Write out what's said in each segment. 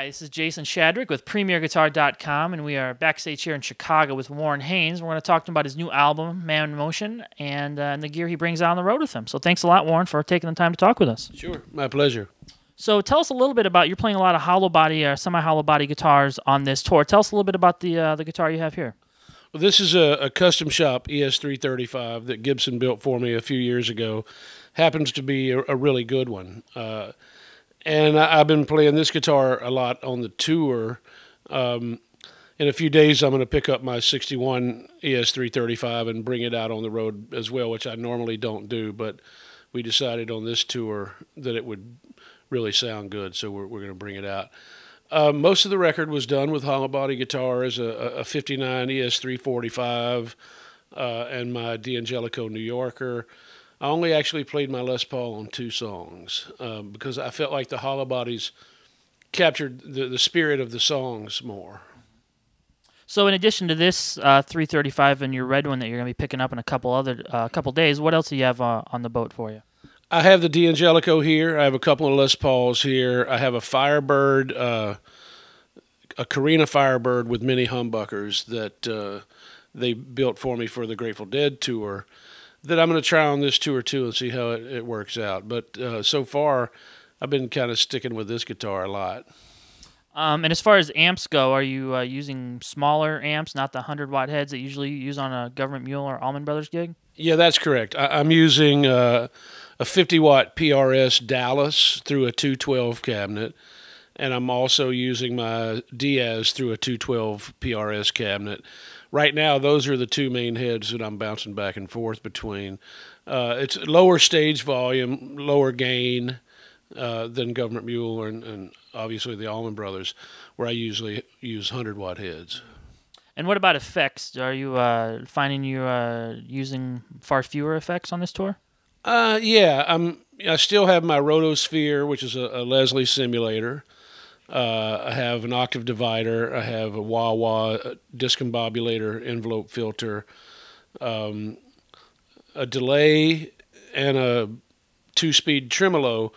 Hi, this is Jason Shadrick with PremierGuitar.com, and we are backstage here in Chicago with Warren Haynes. We're going to talk to him about his new album, Man in Motion, and the gear he brings out on the road with him. So thanks a lot, Warren, for taking the time to talk with us. Sure, my pleasure. So tell us a little bit about, you're playing a lot of hollow body, semi-hollow body guitars on this tour. Tell us a little bit about the guitar you have here. Well, this is a custom shop ES335 that Gibson built for me a few years ago. Happens to be a really good one. And I've been playing this guitar a lot on the tour. In a few days, I'm going to pick up my 61 ES335 and bring it out on the road as well, which I normally don't do. But we decided on this tour that it would really sound good, so we're going to bring it out. Most of the record was done with hollow body guitars, a 59 ES345 and my D'Angelico New Yorker. I only actually played my Les Paul on 2 songs because I felt like the hollow bodies captured the spirit of the songs more. So in addition to this 335 and your red one that you're going to be picking up in a couple days, what else do you have on the boat for you? I have the D'Angelico here. I have a couple of Les Pauls here. I have a Firebird, a Carina Firebird with mini humbuckers that they built for me for the Grateful Dead tour, that I'm going to try on this tour too and see how it works out. But so far, I've been kind of sticking with this guitar a lot. And as far as amps go, are you using smaller amps, not the 100-watt heads that usually you use on a Gov't Mule or Allman Brothers gig? Yeah, that's correct. I'm using a 50-watt PRS Dallas through a 212 cabinet, and I'm also using my Diaz through a 212 PRS cabinet. Right now, those are the 2 main heads that I'm bouncing back and forth between. It's lower stage volume, lower gain than Gov't Mule and obviously the Allman Brothers, where I usually use 100-watt heads. And what about effects? Are you finding you using far fewer effects on this tour? Yeah, I still have my Rotosphere, which is a Leslie simulator. I have an octave divider. I have a wah-wah discombobulator envelope filter, a delay, and a 2-speed tremolo.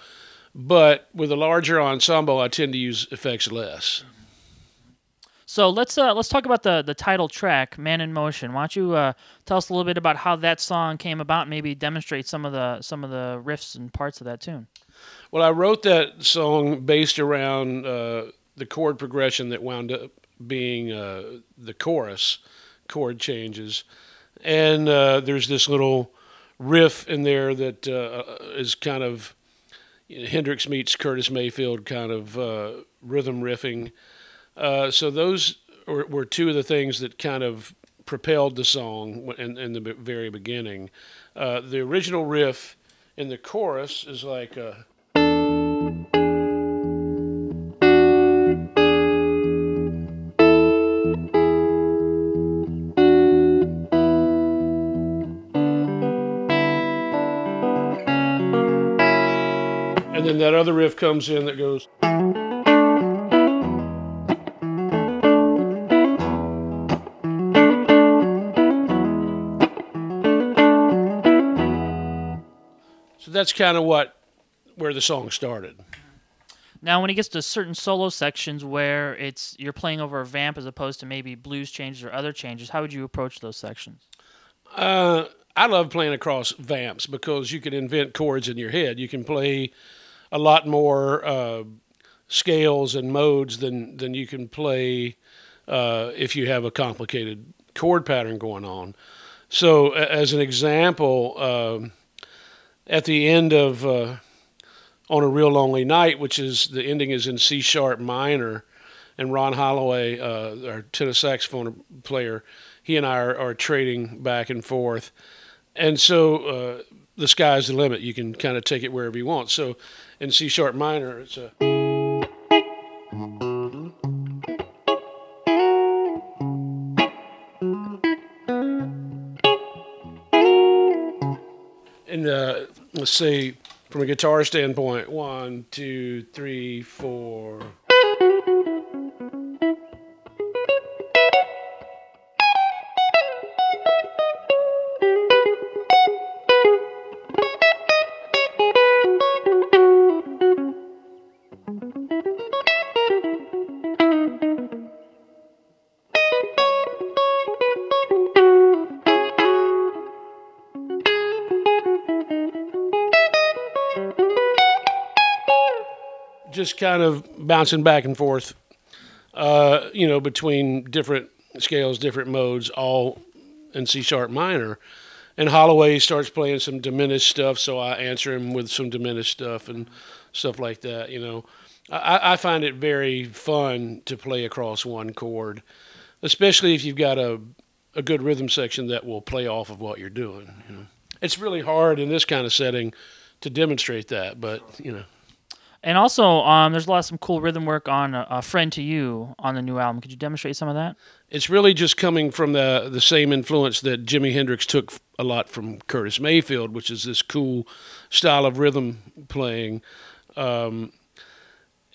But with a larger ensemble, I tend to use effects less. So let's talk about the title track, "Man in Motion." Why don't you tell us a little bit about how that song came about, and maybe demonstrate some of the riffs and parts of that tune? Well, I wrote that song based around the chord progression that wound up being the chorus chord changes, and there's this little riff in there that is kind of Hendrix meets Curtis Mayfield kind of rhythm riffing. So those were 2 of the things that kind of propelled the song in the very beginning. The original riff in the chorus is like a... And then that other riff comes in that goes... So that's kind of where the song started. Now, when it gets to certain solo sections where you're playing over a vamp as opposed to maybe blues changes or other changes, how would you approach those sections? I love playing across vamps because you can invent chords in your head. You can play a lot more scales and modes than you can play if you have a complicated chord pattern going on. So, as an example, at the end of On a Real Lonely Night, which is the ending is in C sharp minor, and Ron Holloway, our tenor saxophone player, he and I are trading back and forth, and so the sky's the limit. You can kind of take it wherever you want. So in C sharp minor, it's a... And let's say, from a guitar standpoint, 1, 2, 3, 4. just kind of bouncing back and forth, between different scales, different modes, all in C sharp minor. And Holloway starts playing some diminished stuff, so I answer him with some diminished stuff and stuff like that. I find it very fun to play across one chord, especially if you've got a good rhythm section that will play off of what you're doing. It's really hard in this kind of setting to demonstrate that, but And also, there's a lot of some cool rhythm work on A Friend to You on the new album. Could you demonstrate some of that? It's really just coming from the same influence that Jimi Hendrix took a lot from Curtis Mayfield, which is this cool style of rhythm playing. And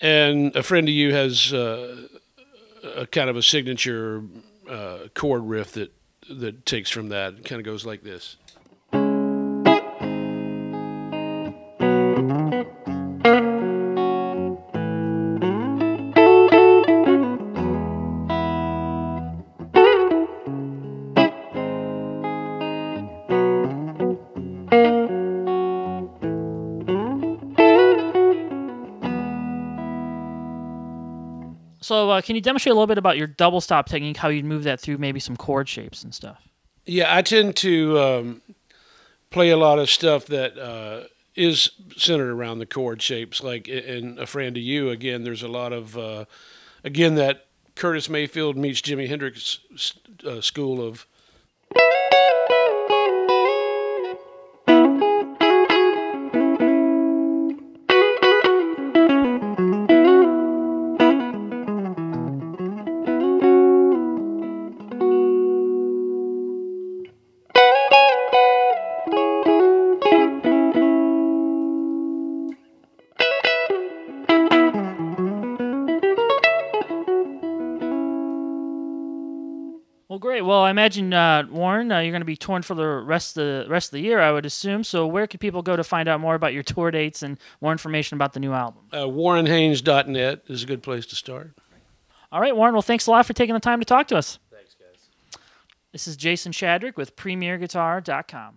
A Friend to You has a kind of a signature chord riff that takes from that. It kind of goes like this. So can you demonstrate a little bit about your double stop technique, how you'd move that through maybe some chord shapes and stuff? Yeah, I tend to play a lot of stuff that is centered around the chord shapes. Like in A Friend to You, again, there's a lot of, that Curtis Mayfield meets Jimi Hendrix school of... Well, great. Well, I imagine, Warren, you're going to be touring for the rest of the year, I would assume. So where can people go to find out more about your tour dates and more information about the new album? WarrenHaynes.net is a good place to start. All right, Warren. Well, thanks a lot for taking the time to talk to us. Thanks, guys. This is Jason Shadrick with PremierGuitar.com.